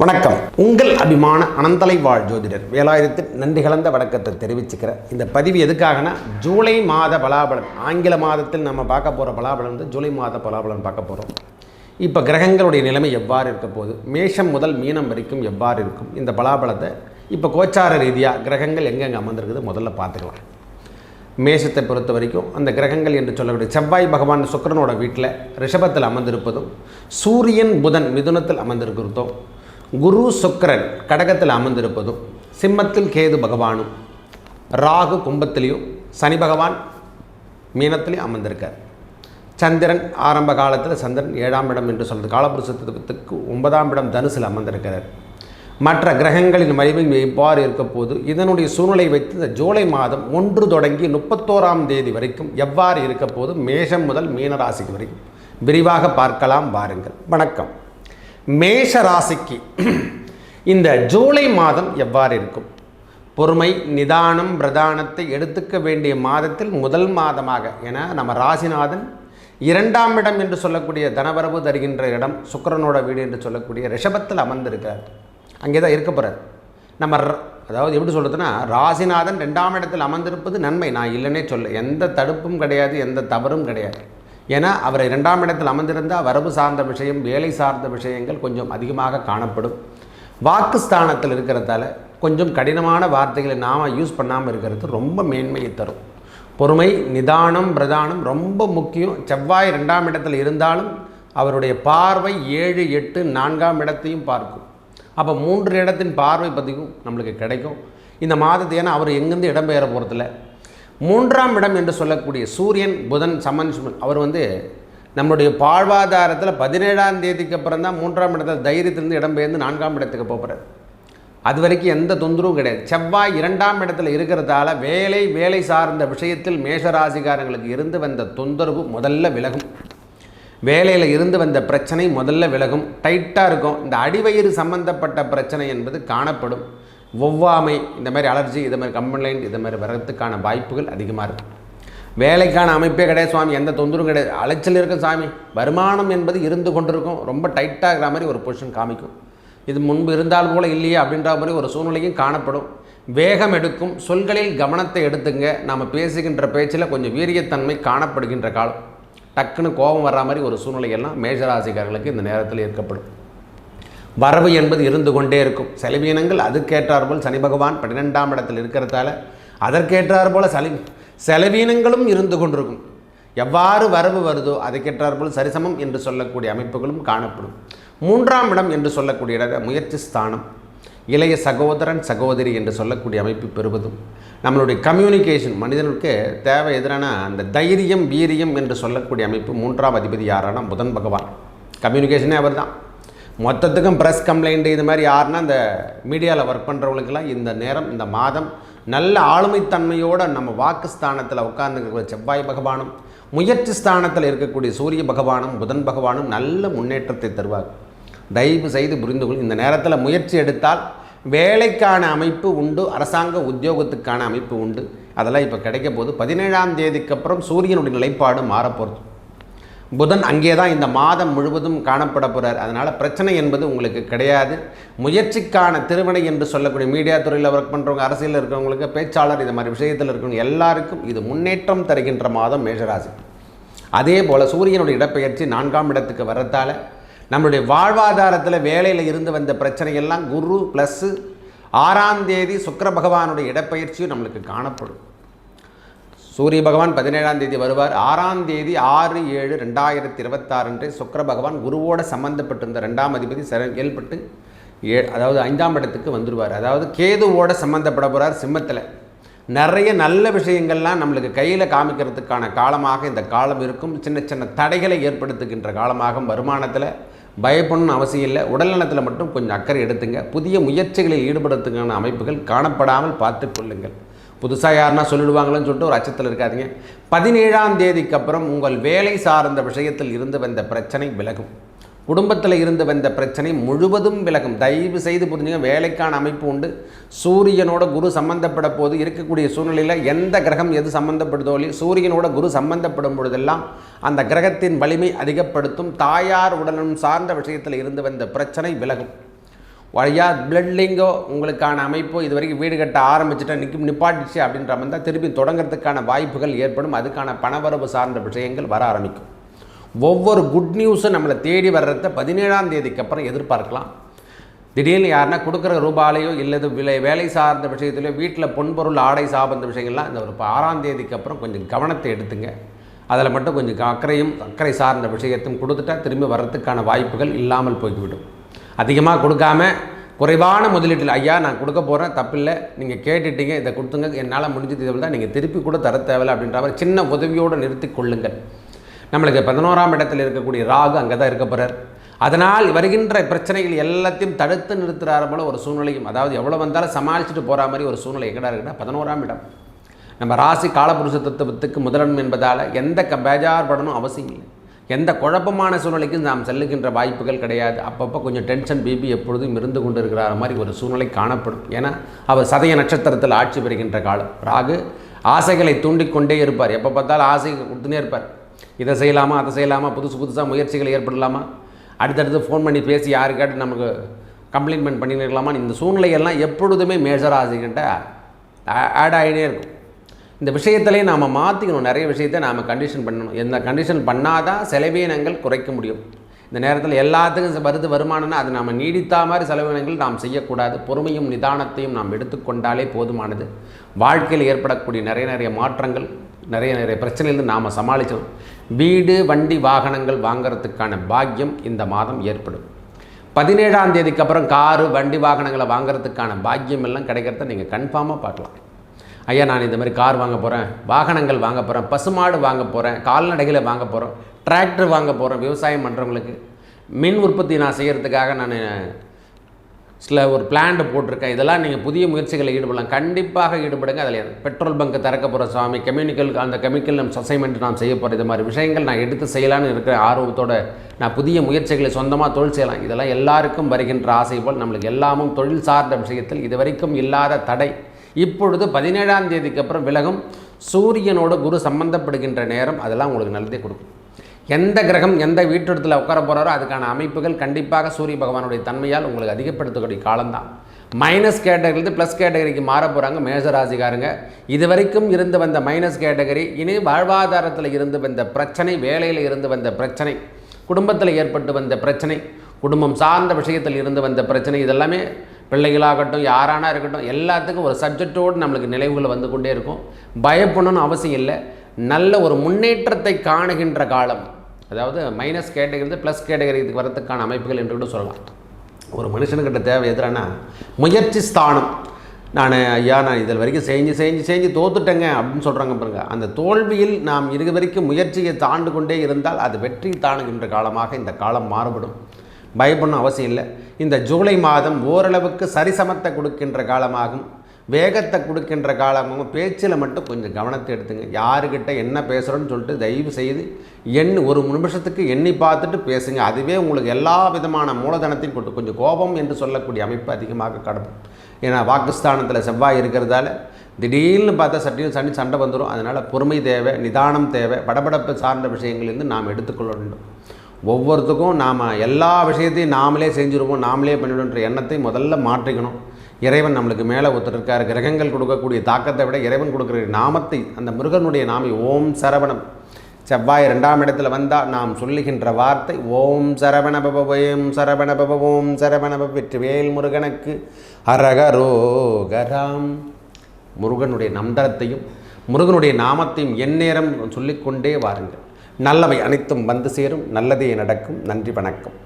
வணக்கம். உங்கள் அபிமான அனந்தலை வாழ் ஜோதிடர் வேலாயுதத்தின் நன்றி கலந்த வணக்கத்தை தெரிவிச்சுக்கிற இந்த பதிவு எதுக்காகனா, ஜூலை மாத பலாபலன், ஆங்கில மாதத்தில் நம்ம பார்க்க போகிற பலாபலன் வந்து ஜூலை மாத பலாபலன் பார்க்க போகிறோம். இப்போ கிரகங்களுடைய நிலைமை எவ்வாறு இருக்க போகுது, மேஷம் முதல் மீனம் வரைக்கும் எவ்வாறு இருக்கும், இந்த பலாபலத்தை இப்போ கோச்சார ரீதியாக கிரகங்கள் எங்கெங்கே அமர்ந்திருக்குது முதல்ல பார்த்துக்கலாம். மேஷத்தை பொறுத்த வரைக்கும் அந்த கிரகங்கள் என்று சொல்லக்கூடிய செவ்வாய் பகவான் சுக்கிரனோட வீட்டில் ரிஷபத்தில் அமர்ந்திருப்பதும், சூரியன் புதன் மிதுனத்தில் அமர்ந்திருக்கிறதும், குரு சுக்கிரன் கடகத்தில் அமர்ந்திருப்பதும், சிம்மத்தில் கேது பகவானும், ராகு கும்பத்திலையும், சனி பகவான் மீனத்திலையும் அமர்ந்திருக்கார். சந்திரன் ஆரம்ப காலத்தில் சந்திரன் 7ஆம் இடம் என்று சொல்கிறது காலபுருஷத்துக்கு 9ஆம் இடம் தனுசில் அமர்ந்திருக்கிறார். மற்ற கிரகங்களின் மறைவு எவ்வாறு இருக்க போது, இதனுடைய சூழ்நிலை வைத்து இந்த ஜூலை மாதம் 1 தொடங்கி 31ஆம் தேதி வரைக்கும் எவ்வாறு இருக்க போது, மேஷம் முதல் மீன ராசிக்கு வரைக்கும் விரிவாக பார்க்கலாம் வாருங்கள். வணக்கம். மேஷ ராசிக்கு இந்த ஜூலை மாதம் எவ்வாறு இருக்கும்? பொறுமை, நிதானம், பிரதானத்தை எடுத்துக்க வேண்டிய மாதத்தில் முதல் மாதமாக, ஏன்னா நம்ம ராசிநாதன் 2ஆம் இடம் என்று சொல்லக்கூடிய தனவரவு தருகின்ற இடம், சுக்கிரனோட வீடு என்று சொல்லக்கூடிய ரிஷபத்தில் அமர்ந்திருக்கிறார். அங்கே தான் இருக்க போகிறார். நம்ம அதாவது எப்படி சொல்கிறதுனா, ராசிநாதன் 2ஆம் இடத்தில் அமர்ந்திருப்பது நன்மை, நான் இல்லைன்னே சொல்ல, எந்த தடுப்பும் கிடையாது, எந்த தவறும் கிடையாது. ஏன்னா அவரை 2ஆம் இடத்தில் அமர்ந்திருந்தால் வரவு சார்ந்த விஷயம், வேலை சார்ந்த விஷயங்கள் கொஞ்சம் அதிகமாக காணப்படும். வாக்குஸ்தானத்தில் இருக்கிறதால கொஞ்சம் கடினமான வார்த்தைகளை நாம் யூஸ் பண்ணாமல் இருக்கிறது ரொம்ப மேன்மையை தரும். பொறுமை, நிதானம், பிரதானம் ரொம்ப முக்கியம். செவ்வாய் 2ஆம் இடத்தில் இருந்தாலும் அவருடைய பார்வை 7, 8, 4ஆம் இடத்தையும் பார்க்கும். அப்போ 3 இடத்தின் பார்வை பதிவும் நம்மளுக்கு கிடைக்கும் இந்த மாதத்தை. ஏன்னா அவர் எங்கேருந்து இடம்பெயர போகிறதில்ல. 3ஆம் இடம் என்று சொல்லக்கூடிய சூரியன் புதன் சமன்ஸ்மன், அவர் வந்து நம்மளுடைய வாழ்வாதாரத்தில் 17ஆம் தேதிக்கு அப்புறம் தான் 3ஆம் இடத்தில் தைரியத்திலிருந்து இடம்பெயர்ந்து 4ஆம் இடத்துக்கு போகிறார். அது வரைக்கும் எந்த தொந்தரவும் கிடையாது. செவ்வாய் 2ஆம் இடத்துல இருக்கிறதால வேலை சார்ந்த விஷயத்தில் மேஷராசிக்காரங்களுக்கு இருந்து வந்த தொந்தரவு முதல்ல விலகும். வேலையில் இருந்து வந்த பிரச்சனை முதல்ல விலகும். டைட்டாக இருக்கும். இந்த அடிவயிறு சம்பந்தப்பட்ட பிரச்சனை என்பது காணப்படும். ஒவ்வாமை, இந்த மாதிரி அலர்ஜி, இது மாதிரி கம்ப்ளைண்ட், இது மாதிரி வரத்துக்கான வாய்ப்புகள் அதிகமாக இருக்கும். வேலைக்கான அமைப்பே கிடையாது சுவாமி, எந்த தொந்தரவும் கிடையாது, அலைச்சல் இருக்கும் சாமி, வருமானம் என்பது இருந்து கொண்டிருக்கும், ரொம்ப டைட்டாக இருக்கிற மாதிரி ஒரு பொசிஷன் காமிக்கும். இது முன்பு இருந்தால் போல் இல்லையே அப்படின்ற மாதிரி ஒரு சூழ்நிலையும் காணப்படும். வேகம் எடுக்கும். சொல்களில் கவனத்தை எடுத்துங்க. நாம் பேசுகின்ற பேச்சில் கொஞ்சம் வீரியத்தன்மை காணப்படுகின்ற காலம். டக்குன்னு கோபம் வர்ற மாதிரி ஒரு சூழ்நிலையெல்லாம் மேஷராசிக்காரர்களுக்கு இந்த நேரத்தில் ஏற்கப்படும். வரவு என்பது இருந்து கொண்டே இருக்கும். செலவீனங்கள் அதுக்கேற்றாற்போல் சனி பகவான் 12ஆம் இடத்தில் இருக்கிறதால அதற்கேற்றாற்போல் செலவீனங்களும் இருந்து கொண்டிருக்கும். எவ்வாறு வரவு வருதோ அதுக்கேற்றாற்போல் சரிசமம் என்று சொல்லக்கூடிய அமைப்புகளும் காணப்படும். 3ஆம் இடம் என்று சொல்லக்கூடிய இட முயற்சி ஸ்தானம், இளைய சகோதரன் சகோதரி என்று சொல்லக்கூடிய அமைப்பு பெறுவதும், நம்மளுடைய கம்யூனிகேஷன், மனிதனுக்கு தேவை எதிரான அந்த தைரியம், வீரியம் என்று சொல்லக்கூடிய அமைப்பு 3ஆம் அதிபதி யாரான புதன் பகவான். கம்யூனிகேஷனே அவர் தான். மொத்தத்துக்கும் ப்ரெஸ் கம்ப்ளைண்ட் இது மாதிரி யாருன்னா இந்த மீடியாவில் ஒர்க் பண்ணுறவங்களுக்கெல்லாம் இந்த நேரம், இந்த மாதம் நல்ல ஆளுமைத்தன்மையோடு நம்ம வாக்குஸ்தானத்தில் உட்கார்ந்துருக்கிற செவ்வாய் பகவானும், முயற்சி ஸ்தானத்தில் இருக்கக்கூடிய சூரிய பகவானும் புதன் பகவானும் நல்ல முன்னேற்றத்தை தருவார். தயவு செய்து புரிந்து கொள். இந்த நேரத்தில் முயற்சி எடுத்தால் வேலைக்கான அமைப்பு உண்டு, அரசாங்க உத்தியோகத்துக்கான அமைப்பு உண்டு. அதெல்லாம் இப்போ கிடைக்க போது 17ஆம் தேதிக்கு அப்புறம் சூரியனுடைய நிலைப்பாடு மாறப்போகிறது. புதன் அங்கே தான் இந்த மாதம் முழுவதும் காணப்பட போகிறார். அதனால் பிரச்சனை என்பது உங்களுக்கு கிடையாது. முயற்சிக்கான திருவினை என்று சொல்லக்கூடிய மீடியா துறையில் ஒர்க் பண்ணுறவங்க, அரசியலில் இருக்கிறவங்களுக்கு, பேச்சாளர், இது மாதிரி விஷயத்தில் இருக்கிறவங்க எல்லாருக்கும் இது முன்னேற்றம் தருகின்ற மாதம் மேஷராசி. அதே போல் சூரியனுடைய இடப்பெயர்ச்சி 4ஆம் இடத்துக்கு வரத்தால் நம்மளுடைய வாழ்வாதாரத்தில் வேலையில் இருந்து வந்த பிரச்சனையெல்லாம் குரு ப்ளஸ்ஸு 6ஆம் தேதி சுக்கிர பகவானுடைய இடப்பெயர்ச்சியும் நம்மளுக்கு காணப்படும். சூரிய பகவான் 17ஆம் தேதி வருவார். 6ஆம் தேதி 6/7/2026 அன்று சுக்கிர பகவான் குருவோடு சம்பந்தப்பட்டிருந்த 2ஆம் அதிபதி செயல்பட்டு அதாவது 5ஆம் இடத்துக்கு வந்துடுவார். அதாவது கேதுவோடு சம்பந்தப்பட போகிறார். சிம்மத்தில் நிறைய நல்ல விஷயங்கள்லாம் நம்மளுக்கு கையில் காமிக்கிறதுக்கான காலமாக இந்த காலம் இருக்கும். சின்ன சின்ன தடைகளை ஏற்படுத்துகின்ற காலமாக. வருமானத்தில் பயப்படணும்னு அவசியம் இல்லை. உடல்நலத்தில் மட்டும் கொஞ்சம் அக்கறை எடுத்துங்க. புதிய முயற்சிகளில் ஈடுபடுறதுக்கான அமைப்புகள் காணப்படாமல் பார்த்து கொள்ளுங்கள். புதுசாக யாருன்னா சொல்லிடுவாங்களேன்னு சொல்லிட்டு ஒரு அச்சத்தில் இருக்காதிங்க. 17ஆம் தேதிக்கு அப்புறம் உங்கள் வேலை சார்ந்த விஷயத்தில் இருந்து வந்த பிரச்சனை விலகும். குடும்பத்தில் இருந்து வந்த பிரச்சனை முழுவதும் விலகும். தயவு செய்து புரிஞ்சுங்க. வேலைக்கான அமைப்பு உண்டு. சூரியனோட குரு சம்பந்தப்பட போது இருக்கக்கூடிய சூழ்நிலையில் எந்த கிரகம் எது சம்பந்தப்படுதோ சூரியனோட குரு சம்பந்தப்படும் பொழுதெல்லாம் அந்த கிரகத்தின் வலிமை அதிகப்படுத்தும். தாயார் உடலும் சார்ந்த விஷயத்தில் இருந்து வந்த பிரச்சனை விலகும். வழியா பிளட்லிங்கோ உங்களுக்கான அமைப்போ இது வரைக்கும் வீடு கட்ட ஆரம்பிச்சுட்டா நிப்பாட்டிச்சு அப்படின்ற மாதிரி தான் திருப்பி தொடங்கிறதுக்கான வாய்ப்புகள் ஏற்படும். அதுக்கான பணவரவு சார்ந்த விஷயங்கள் வர ஆரம்பிக்கும். ஒவ்வொரு குட் நியூஸும் நம்மளை தேடி வர்றத 17ஆம் தேதிக்கு அப்புறம் எதிர்பார்க்கலாம். திடீர்னு யாருன்னா கொடுக்குற ரூபாலையோ இல்லது வேலை சார்ந்த விஷயத்திலையோ வீட்டில் பொன்பொருள் ஆடை சார்ந்த விஷயங்கள்லாம் இந்த ஒரு 6ஆம் தேதிக்கு அப்புறம் கொஞ்சம் கவனத்தை எடுத்துங்க. அதில் மட்டும் கொஞ்சம் அக்கறை சார்ந்த விஷயத்தையும் கொடுத்துட்டா திரும்பி வர்றதுக்கான வாய்ப்புகள் இல்லாமல் போய்விடும். அதிகமாக கொடுக்காம குறைவான முதலீட்டில் ஐயா நான் கொடுக்க போகிறேன், தப்பில்லை, நீங்கள் கேட்டுட்டீங்க, இதை கொடுத்துங்க, என்னால் முடிஞ்சது இதை தான் நீங்கள் திருப்பி கூட தர தேவையில்லை அப்படின்ற மாதிரி சின்ன உதவியோடு நிறுத்தி கொள்ளுங்கள். நம்மளுக்கு 11ஆம் இடத்தில் இருக்கக்கூடிய ராகு அங்கே தான் இருக்க போகிறார். அதனால் வருகின்ற பிரச்சனைகள் எல்லாத்தையும் தடுத்து நிறுத்துகிற போல ஒரு சூழ்நிலையும், அதாவது எவ்வளோ வந்தாலும் சமாளிச்சுட்டு போகிற மாதிரி ஒரு சூழ்நிலை எங்கடா இருக்குன்னா 11ஆம் இடம். நம்ம ராசி காலபுருஷ தத்துவத்துக்கு முதலன் என்பதால் எந்த பேஜார் படணும் அவசியம் இல்லை. எந்த குழப்பமான சூழ்நிலைக்கும் நாம் செல்லுகின்ற வாய்ப்புகள் கிடையாது. அப்பப்போ கொஞ்சம் டென்ஷன் பிபி எப்பொழுதும் இருந்து கொண்டு இருக்கிற மாதிரி ஒரு சூழ்நிலை காணப்படும். ஏன்னா அவர் சதய நட்சத்திரத்தில் ஆட்சி பெறுகின்ற காலம். ராகு ஆசைகளை தூண்டிக்கொண்டே இருப்பார். எப்போ பார்த்தாலும் ஆசை கொடுத்துனே இருப்பார். இதை செய்யலாமா, அதை செய்யலாமா, புதுசாக முயற்சிகள் ஏற்படலாமா, அடுத்தடுத்து ஃபோன் பண்ணி பேசி யாருக்காட்டு நமக்கு கம்ப்ளைண்ட்மெண்ட் பண்ணிக்கலாமா, இந்த சூழ்நிலையெல்லாம் எப்பொழுதுமே மேஜர் ஆசைக்கிட்ட ஆட் ஆகினே இருக்கும். இந்த விஷயத்திலே நாம் மாற்றிக்கணும். நிறைய விஷயத்தை நாம் கண்டிஷன் பண்ணணும். எந்த கண்டிஷன் பண்ணாதான் செலவீனங்கள் குறைக்க முடியும். இந்த நேரத்தில் எல்லாத்துக்கும் வருமானம்னா அது நாம் நீடித்தா மாதிரி செலவினங்கள் நாம் செய்யக்கூடாது. பொறுமையும் நிதானத்தையும் நாம் எடுத்துக்கொண்டாலே போதுமானது. வாழ்க்கையில் ஏற்படக்கூடிய நிறைய மாற்றங்கள், நிறைய பிரச்சனைகள் நாம் சமாளித்தோம். வீடு வண்டி வாகனங்கள் வாங்கிறதுக்கான பாக்கியம் இந்த மாதம் ஏற்படும். 17ஆம் தேதிக்கு அப்புறம் காரு வண்டி வாகனங்களை வாங்கிறதுக்கான பாக்கியம் எல்லாம் கிடைக்கிறத நீங்கள் கன்ஃபார்மாக பார்க்கலாம். ஐயா நான் இந்த மாதிரி கார் வாங்க போகிறேன், வாகனங்கள் வாங்க போகிறேன், பசுமாடு வாங்க போகிறேன், கால்நடைகளை வாங்க போகிறோம், டிராக்டர் வாங்க போகிறேன், விவசாயம் பண்ணுறவங்களுக்கு மின் உற்பத்தி நான் செய்கிறதுக்காக நான் ஒரு பிளான்ட் போட்டிருக்கேன். இதெல்லாம் நீங்கள் புதிய முயற்சிகளை ஈடுபடலாம். கண்டிப்பாக ஈடுபடுங்க. அதில் பெட்ரோல் பங்கு திறக்க போகிற சுவாமி, அந்த கெமிக்கல் அசைன்மெண்ட் நான் செய்ய போகிறேன். இது மாதிரி விஷயங்கள் நான் எடுத்து செய்யலான்னு இருக்கிற ஆர்வத்தோடு நான் புதிய முயற்சிகளை சொந்தமாக தொழில் செய்யலாம். இதெல்லாம் எல்லாருக்கும் வருகின்ற ஆசை போல் நம்மளுக்கு எல்லாமும் தொழில் சார்ந்த விஷயத்தில் இது வரைக்கும் இல்லாத தடை இப்பொழுது 17ஆம் தேதிக்கு அப்புறம் விலகும். சூரியனோட குரு சம்பந்தப்படுகின்ற நேரம் அதெல்லாம் உங்களுக்கு நல்லதே கொடுக்கும். எந்த கிரகம் எந்த வீட்டிடத்தில் உட்கார போகிறாரோ அதுக்கான அமைப்புகள் கண்டிப்பாக சூரிய பகவானுடைய தன்மையால் உங்களுக்கு அதிகப்படுத்தக்கூடிய காலம்தான். மைனஸ் கேட்டகரிலிருந்து ப்ளஸ் கேட்டகரிக்கு மாற போகிறாங்க மேஷராசிக்காரங்க. இது வரைக்கும் இருந்து வந்த மைனஸ் கேட்டகரி இனி வாழ்வாதாரத்தில் இருந்து வந்த பிரச்சனை, வேலையில் இருந்து வந்த பிரச்சனை, குடும்பத்தில் ஏற்பட்டு வந்த பிரச்சனை, குடும்பம் சார்ந்த விஷயத்தில் இருந்து வந்த பிரச்சனை, இதெல்லாமே பிள்ளைகளாகட்டும் யாரானா இருக்கட்டும் எல்லாத்துக்கும் ஒரு சப்ஜெக்டோடு நம்மளுக்கு நினைவுகள் வந்து கொண்டே இருக்கும். பயப்படணும்னு அவசியம் இல்லை. நல்ல ஒரு முன்னேற்றத்தை காணுகின்ற காலம். அதாவது மைனஸ் கேட்டகரி ப்ளஸ் கேட்டகரிக்கு வரத்துக்கான அமைப்புகள் என்று கூட சொல்லலாம். ஒரு மனுஷனுக்கிட்ட தேவை எதிரானா முயற்சி ஸ்தானம். நான் இதில் வரைக்கும் செஞ்சு தோத்துட்டேங்க அப்படின்னு சொல்கிறாங்க பாருங்க. அந்த தோல்வியில் நாம் இது வரைக்கும் முயற்சியை தாண்டு கொண்டே இருந்தால் அது வெற்றி தாணுகின்ற காலமாக இந்த காலம் மாறுபடும். பயப்படணும் அவசியம் இல்லை. இந்த ஜூலை மாதம் ஓரளவுக்கு சரிசமத்தை கொடுக்கின்ற காலமாகும், வேகத்தை கொடுக்கின்ற காலமாகும். பேச்சில் மட்டும் கொஞ்சம் கவனத்தை எடுத்துங்க. யாருக்கிட்ட என்ன பேசுகிறோன்னு சொல்லிட்டு தயவு செய்து ஒரு நிமிஷத்துக்கு எண்ணி பார்த்துட்டு பேசுங்க. அதுவே உங்களுக்கு எல்லா விதமான மூலதனத்தையும் கொடுத்து கொஞ்சம் கோபம் என்று சொல்லக்கூடிய அமைப்பு அதிகமாக கடப்படும். ஏன்னா பாகிஸ்தானத்தில் செவ்வாய் இருக்கிறதால திடீர்னு பார்த்தா சட்டையும் சண்டை வந்துடும். அதனால் பொறுமை தேவை, நிதானம் தேவை. படபடப்பு சார்ந்த விஷயங்களிலிருந்து நாம் எடுத்துக்கொள்ள வேண்டும். ஒவ்வொருத்துக்கும் நாம் எல்லா விஷயத்தையும் நாமளே செஞ்சுருவோம், நாமளே பண்ணிவிடுன்ற எண்ணத்தை முதல்ல மாற்றிக்கணும். இறைவன் நம்மளுக்கு மேலே ஒருத்தருக்கார். கிரகங்கள் கொடுக்கக்கூடிய தாக்கத்தை விட இறைவன் கொடுக்குற நாமத்தை, அந்த முருகனுடைய நாமம் ஓம் சரவணம். செவ்வாய் 2ஆம் இடத்துல வந்தால் நாம் சொல்லுகின்ற வார்த்தை ஓம் சரவண பவ, ஓம் சரவண பவ, ஓம் சரவண பவ. வெற்றிவேல் முருகனுக்கு அரகரோகராம். முருகனுடைய மந்திரத்தையும் முருகனுடைய நாமத்தையும் எந்நேரம் சொல்லிக்கொண்டே வாருங்கள். நல்லவை அனைத்தும் வந்து சேரும். நல்லதே நடக்கும். நன்றி, வணக்கம்.